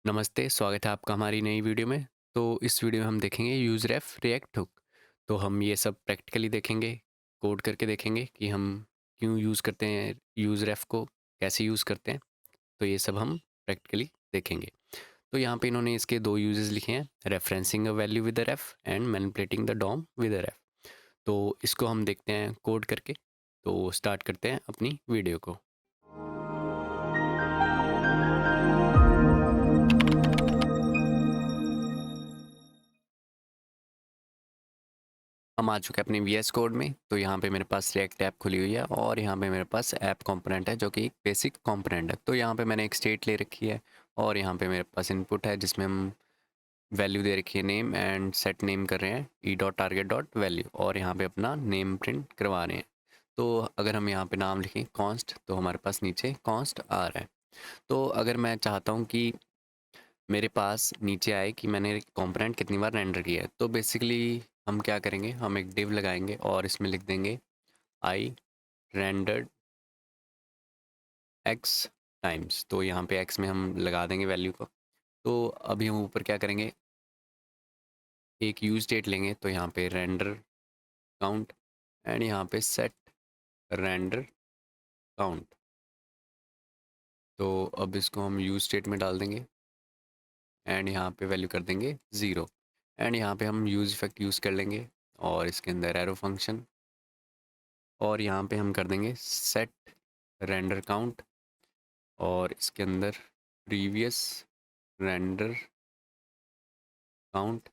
नमस्ते, स्वागत है आपका हमारी नई वीडियो में। तो इस वीडियो में हम देखेंगे यूज़ रेफ रिएक्ट हुक। तो हम ये सब प्रैक्टिकली देखेंगे, कोड करके देखेंगे कि हम क्यों यूज़ करते हैं यूज़ रेफ को, कैसे यूज़ करते हैं। तो ये सब हम प्रैक्टिकली देखेंगे। तो यहाँ पे इन्होंने इसके 2 यूजेस लिखे हैं, referencing a value with a ref and manipulating the DOM with a ref. तो इसको हम देखते हैं कोड करके। तो स्टार्ट करते हैं अपनी वीडियो को। हम आ चुके हैं अपने वीएस कोड में। तो यहाँ पे मेरे पास रिएक्ट ऐप खुली हुई है और यहाँ पे मेरे पास ऐप कंपोनेंट है जो कि एक बेसिक कंपोनेंट है। तो यहाँ पे मैंने एक स्टेट ले रखी है और यहाँ पे मेरे पास इनपुट है जिसमें हम वैल्यू दे रखी है नेम एंड सेट नेम कर रहे हैं E dot target dot value और यहाँ पे अपना नेम प्रिंट करवा रहे हैं। तो अगर हम यहाँ पे नाम लिखें कॉन्स्ट तो हमारे पास नीचे कॉन्स्ट आ रहा है। तो अगर मैं चाहता हूँ कि मेरे पास नीचे आए कि मैंने कंपोनेंट कितनी बार रेंडर किया है, तो बेसिकली हम क्या करेंगे, हम एक डिव लगाएंगे और इसमें लिख देंगे आई रेंडर्ड एक्स टाइम्स। तो यहाँ पे एक्स में हम लगा देंगे वैल्यू को। तो अभी हम ऊपर क्या करेंगे, एक यूज डेट लेंगे। तो यहाँ पे रेंडर काउंट एंड यहाँ पे सेट रेंडर काउंट। तो अब इसको हम यूज स्टेट में डाल देंगे एंड यहाँ पे वैल्यू कर देंगे 0 एंड यहाँ पे हम यूज इफेक्ट यूज़ कर लेंगे और इसके अंदर एरो फंक्शन और यहाँ पे हम कर देंगे सेट रेंडर काउंट और इसके अंदर प्रीवियस रेंडर काउंट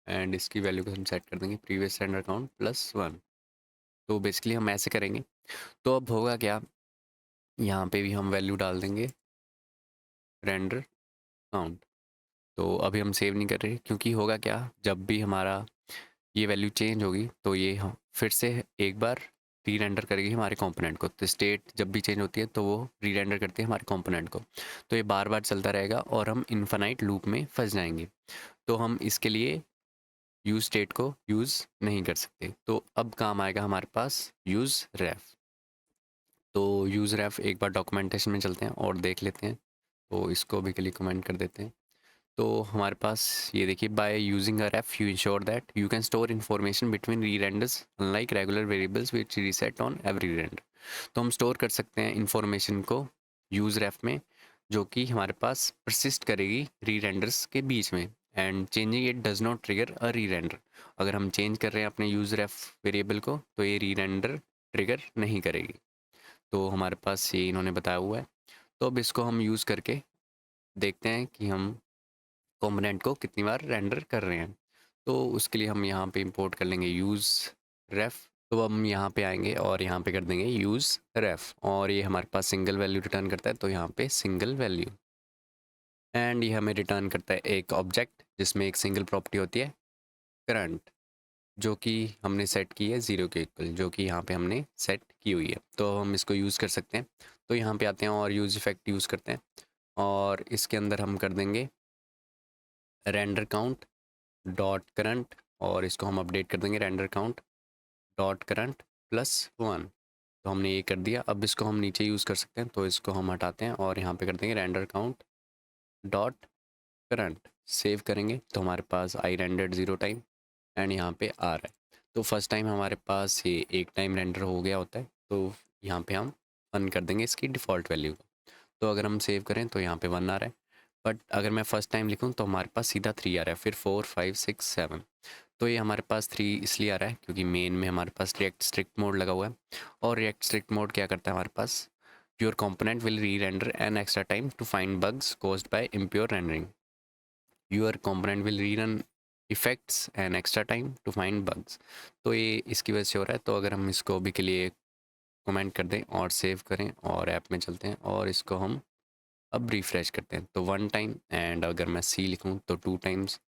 एंड इसकी वैल्यू को हम सेट कर देंगे प्रीवियस रेंडर काउंट +1। तो बेसिकली हम ऐसे करेंगे। तो अब होगा क्या, यहाँ पे भी हम वैल्यू डाल देंगे रेंडर काउंट। तो अभी हम सेव नहीं कर रहे क्योंकि होगा क्या, जब भी हमारा ये वैल्यू चेंज होगी तो ये हम फिर से एक बार री रेंडर करेगी हमारे कंपोनेंट को। तो स्टेट जब भी चेंज होती है तो वो री रेंडर करती है हमारे कंपोनेंट को। तो ये बार बार चलता रहेगा और हम इन्फिनाइट लूप में फंस जाएंगे। तो हम इसके लिए यूज स्टेट को यूज़ नहीं कर सकते। तो अब काम आएगा हमारे पास यूज़ रेफ। तो यूज़ रेफ एक बार डॉक्यूमेंटेशन में चलते हैं और देख लेते हैं। तो इसको भी के लिए कमेंट कर देते हैं। तो हमारे पास ये देखिए, by using a ref you ensure that you can store information between rerenders unlike regular variables which reset on every render. तो हम स्टोर कर सकते हैं इन्फॉर्मेशन को यूज़ रेफ में, जो कि हमारे पास परसिस्ट करेगी री रेंडर्स के बीच में and changing it does not trigger a rerender. अगर हम चेंज कर रहे हैं अपने यूज़ रेफ वेरिएबल को तो ये री रेंडर ट्रिगर नहीं करेगी। तो हमारे पास ये इन्होंने बताया हुआ है। तो अब इसको हम यूज़ करके देखते हैं कि हम कंपोनेंट को कितनी बार रेंडर कर रहे हैं। तो उसके लिए हम यहाँ पे इंपोर्ट कर लेंगे यूज़ रेफ। तो हम यहाँ पे आएंगे और यहाँ पे कर देंगे यूज़ रेफ और ये हमारे पास सिंगल वैल्यू रिटर्न करता है। तो यहाँ पे सिंगल वैल्यू एंड ये हमें रिटर्न करता है एक ऑब्जेक्ट जिसमें एक सिंगल प्रॉपर्टी होती है करंट, जो कि हमने सेट की है 0 के इक्वल, जो कि यहाँ पे हमने सेट की हुई है। तो हम इसको यूज़ कर सकते हैं। तो यहाँ पे आते हैं और यूज़ इफेक्ट यूज़ करते हैं और इसके अंदर हम कर देंगे रेंडर काउंट डॉट करंट और इसको हम अपडेट कर देंगे रेंडर काउंट डॉट करंट +1। तो हमने ये कर दिया। अब इसको हम नीचे यूज़ कर सकते हैं। तो इसको हम हटाते हैं और यहाँ पे कर देंगे render count dot current. Save करेंगे तो हमारे पास आई रेंडर्ड 0 टाइम एंड यहाँ पे आ रहा है। तो फर्स्ट टाइम हमारे पास ये एक टाइम रेंडर हो गया होता है। तो यहाँ पे हम 1 कर देंगे इसकी डिफ़ॉल्ट वैल्यू को। तो अगर हम सेव करें तो यहाँ पे 1 आ रहा है। बट अगर मैं फर्स्ट टाइम लिखूँ तो हमारे पास सीधा 3 आ रहा है, फिर 4 5 6 7। तो ये हमारे पास 3 इसलिए आ रहा है क्योंकि मेन में हमारे पास रिएक्ट स्ट्रिक्ट मोड लगा हुआ है। और रिएक्ट स्ट्रिक्ट मोड क्या करता है हमारे पास, your component will rerender an extra time to find bugs caused by impure rendering. Your component will rerun effects an extra time to find bugs. तो ये इसकी वजह से हो रहा है। तो अगर हम इसको अभी के लिए कमेंट कर दें और सेव करें और ऐप में चलते हैं और इसको हम अब रिफ्रेश करते हैं तो 1 टाइम एंड अगर मैं सी लिखूँ तो 2 टाइम्स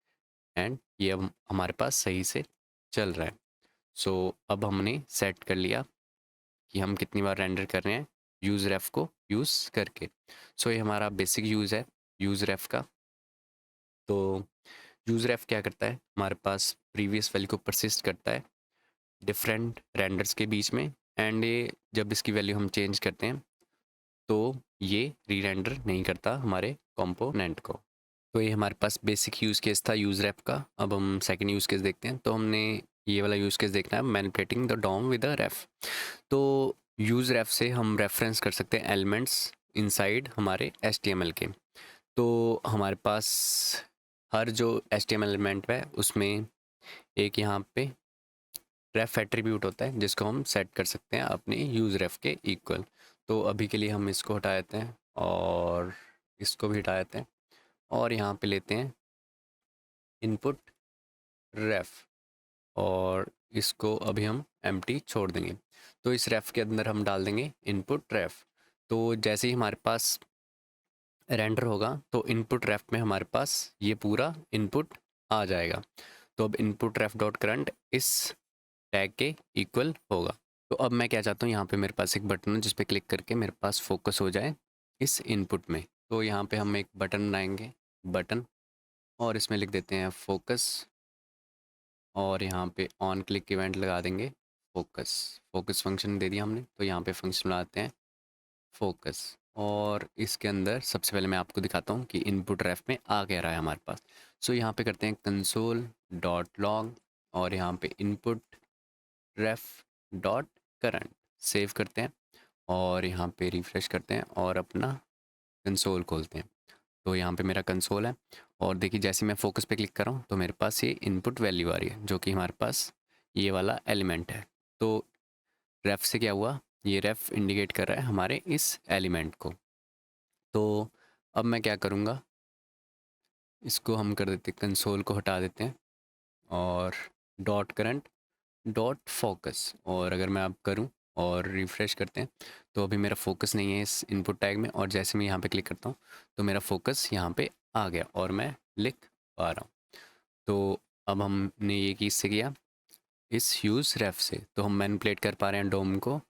एंड ये अब हमारे पास सही से चल रहा है। सो अब हमने सेट कर लिया कि हम कितनी बार रेंडर कर रहे हैं यूज़ रेफ को यूज़ करके। सो ये हमारा बेसिक यूज़ है यूज़ रेफ का। तो यूज़ रेफ क्या करता है, हमारे पास प्रीवियस वैल्यू को परसिस्ट करता है डिफरेंट रेंडर्स के बीच में एंड ये जब इसकी वैल्यू हम चेंज करते हैं तो ये री रेंडर नहीं करता हमारे कंपोनेंट को। तो ये हमारे पास बेसिक यूज़ केस था यूज़ रेफ का। अब हम सेकंड यूज़ केस देखते हैं। तो हमने ये वाला यूज़ केस देखना है, manipulating the DOM with a ref. तो यूज़ रेफ से हम रेफरेंस कर सकते हैं एलिमेंट्स इनसाइड हमारे एचटीएमएल के। तो हमारे पास हर जो एचटीएमएल एलिमेंट है उसमें एक यहाँ पे रेफ एट्रीब्यूट होता है जिसको हम सेट कर सकते हैं अपने यूज़ रेफ के इक्वल। तो अभी के लिए हम इसको हटा देते हैं और इसको भी हटा देते हैं और यहाँ पे लेते हैं इनपुट रेफ और इसको अभी हम एम्प्टी छोड़ देंगे। तो इस रेफ के अंदर हम डाल देंगे इनपुट रेफ। तो जैसे ही हमारे पास रेंडर होगा तो इनपुट रेफ में हमारे पास ये पूरा इनपुट आ जाएगा। तो अब इनपुट रेफ डॉट करंट इस टैग के इक्वल होगा। तो अब मैं क्या चाहता हूँ, यहाँ पे मेरे पास एक बटन है जिस पे क्लिक करके मेरे पास फोकस हो जाए इस इनपुट में। तो यहाँ पे हम एक बटन बनाएंगे, बटन, और इसमें लिख देते हैं फोकस और यहाँ पे ऑन क्लिक इवेंट लगा देंगे फोकस। फोकस फंक्शन दे दिया हमने, तो यहाँ पे फंक्शन लगाते हैं फोकस। और इसके अंदर सबसे पहले मैं आपको दिखाता हूँ कि इनपुट रेफ में आ क्या रहा है हमारे पास। सो यहाँ पे करते हैं कंसोल डॉट लॉग और यहाँ पे input ref dot current save करते हैं और यहाँ पे रिफ्रेश करते हैं और अपना कंसोल खोलते हैं। तो यहाँ पे मेरा कंसोल है और देखिए जैसे मैं फोकस पे क्लिक कर रहा हूँ तो मेरे पास ये इनपुट वैल्यू आ रही है जो कि हमारे पास ये वाला एलिमेंट है। तो रेफ से क्या हुआ, ये रेफ इंडिकेट कर रहा है हमारे इस एलिमेंट को। तो अब मैं क्या करूँगा, इसको हम कर देते कंसोल को हटा देते हैं और डॉट करंट डॉट फोकस, और अगर मैं अब करूं और रिफ़्रेश करते हैं तो अभी मेरा फोकस नहीं है इस इनपुट टैग में, और जैसे मैं यहाँ पे क्लिक करता हूँ तो मेरा फोकस यहाँ पे आ गया और मैं लिख पा रहा हूँ। तो अब हमने ये किससे किया, इस यूज़ रेफ से। तो हम मैनिपुलेट कर पा रहे हैं डोम को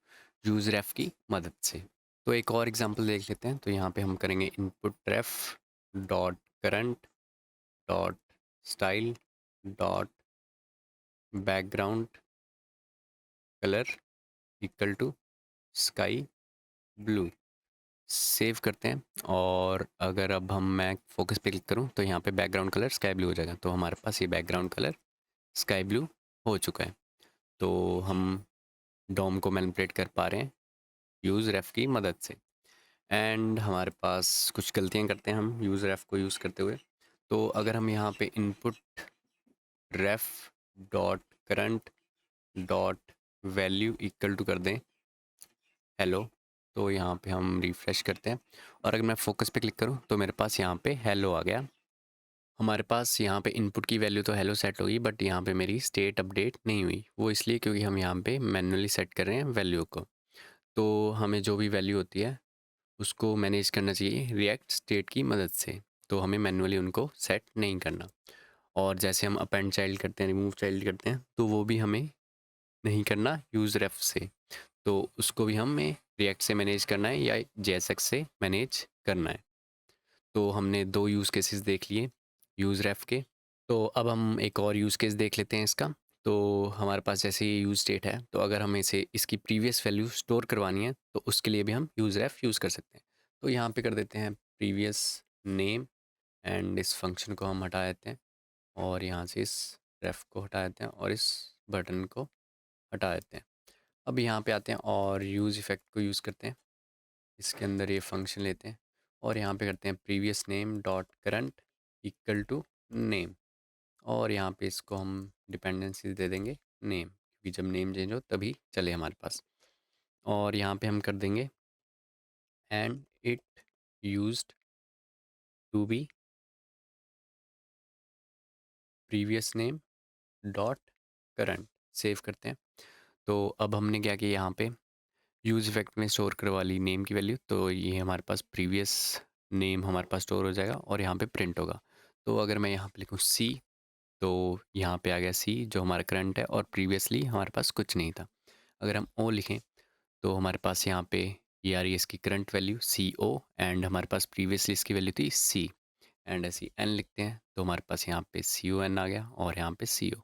यूज़ रेफ की मदद से। तो एक और एग्जांपल देख लेते हैं। तो यहाँ पे हम करेंगे input ref dot current dot style dot background colour equal to sky blue. Save करते हैं और अगर अब मैं फोकस पे क्लिक करूं तो यहाँ पे बैकग्राउंड कलर स्काई ब्लू हो जाएगा। तो हमारे पास ये बैकग्राउंड कलर स्काई ब्लू हो चुका है। तो हम डॉम को मैनिपुलेट कर पा रहे हैं यूज़ रेफ की मदद से। एंड हमारे पास कुछ गलतियाँ करते हैं हम यूज़ रेफ को यूज़ करते हुए। तो अगर हम यहाँ पे input ref dot current dot value equal to कर दें हेलो, तो यहाँ पे हम रिफ़्रेश करते हैं और अगर मैं फोकस पे क्लिक करूँ तो मेरे पास यहाँ पे हेलो आ गया। हमारे पास यहाँ पे इनपुट की वैल्यू तो हेलो सेट होगी बट यहाँ पे मेरी स्टेट अपडेट नहीं हुई। वो इसलिए क्योंकि हम यहाँ पे मैन्युअली सेट कर रहे हैं वैल्यू को। तो हमें जो भी वैल्यू होती है उसको मैनेज करना चाहिए रिएक्ट स्टेट की मदद से। तो हमें मैन्युअली उनको सेट नहीं करना। और जैसे हम अपेंड चाइल्ड करते हैं, रिमूव चाइल्ड करते हैं, तो वो भी हमें नहीं करना यूज़ रेफ से। तो उसको भी हमें रिएक्ट से मैनेज करना है या जेएसएक्स से मैनेज करना है। तो हमने दो यूज़ केसेस देख लिए यूज़ रेफ के। तो अब हम एक और यूज़ केस देख लेते हैं इसका। तो हमारे पास जैसे ये यूज़ स्टेट है, तो अगर हमें इसे इसकी प्रीवियस वैल्यू स्टोर करवानी है तो उसके लिए भी हम यूज़ रेफ यूज़ कर सकते हैं। तो यहाँ पे कर देते हैं प्रीवियस नेम एंड इस फंक्शन को हम हटा देते हैं और यहाँ से इस रेफ को हटा देते हैं और इस बटन को हटा देते हैं। अब यहाँ पे आते हैं और यूज़ इफ़ेक्ट को यूज़ करते हैं। इसके अंदर ये फंक्शन लेते हैं और यहाँ पे करते हैं previous name dot current equal to name, और यहाँ पे इसको हम डिपेंडेंसी दे देंगे नेम, क्योंकि जब नेम चेंज हो तभी चले हमारे पास। और यहाँ पे हम कर देंगे and it used to be previous name dot current. Save करते हैं। तो अब हमने क्या किया, यहाँ पे यूज़ इफेक्ट में स्टोर करवा ली नेम की वैल्यू। तो ये हमारे पास प्रीवियस नेम हमारे पास स्टोर हो जाएगा और यहाँ पे प्रिंट होगा। तो अगर मैं यहाँ पे लिखूँ सी, तो यहाँ पे आ गया सी जो हमारा करंट है और प्रीवियसली हमारे पास कुछ नहीं था। अगर हम ओ लिखें तो हमारे पास यहाँ पे ये आ रही है इसकी current value C O, and हमारे पास प्रीवियसली इसकी वैल्यू थी सी। एंड ऐसी एन लिखते हैं तो हमारे पास यहाँ पे सी ओ एन आ गया और यहाँ पे C O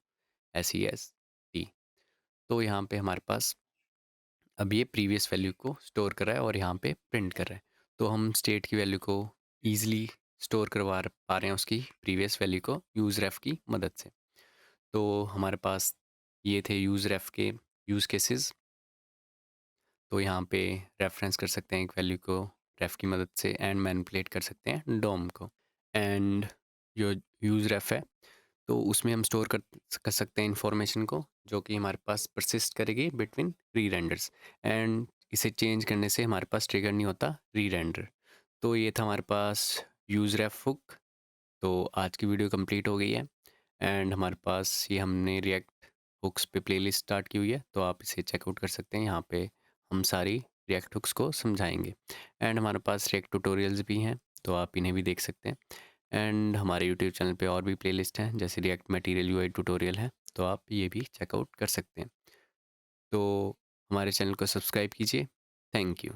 S E S T. तो यहाँ पे हमारे पास अब ये प्रीवियस वैल्यू को स्टोर कर रहा है और यहाँ पे प्रिंट कर रहा है। तो हम स्टेट की वैल्यू को ईज़िली स्टोर करवा पा रहे हैं उसकी प्रीवियस वैल्यू को यूज़ रेफ की मदद से। तो हमारे पास ये थे यूज़ रेफ के यूज़ केसेस। तो यहाँ पे रेफरेंस कर सकते हैं एक वैल्यू को रेफ की मदद से एंड मैनिपुलेट कर सकते हैं डोम को। एंड जो यूज़ रेफ है तो उसमें हम स्टोर कर सकते हैं इंफॉर्मेशन को जो कि हमारे पास परसिस्ट करेगी बिटवीन री रेंडर्स। एंड इसे चेंज करने से हमारे पास ट्रिगर नहीं होता री रेंडर। तो ये था हमारे पास यूज़ रेफ हुक। तो आज की वीडियो कंप्लीट हो गई है एंड हमारे पास ये हमने रिएक्ट हुक्स पे प्लेलिस्ट स्टार्ट की हुई है, तो आप इसे चेकआउट कर सकते हैं। यहाँ पे हम सारी रिएक्ट हुक्स को समझाएंगे एंड हमारे पास रिएक्ट ट्यूटोरियल्स भी हैं, तो आप इन्हें भी देख सकते हैं। एंड हमारे यूट्यूब चैनल पे और भी प्लेलिस्ट हैं जैसे रिएक्ट मटेरियल यूआई ट्यूटोरियल है, तो आप ये भी चेकआउट कर सकते हैं। तो हमारे चैनल को सब्सक्राइब कीजिए। Thank you.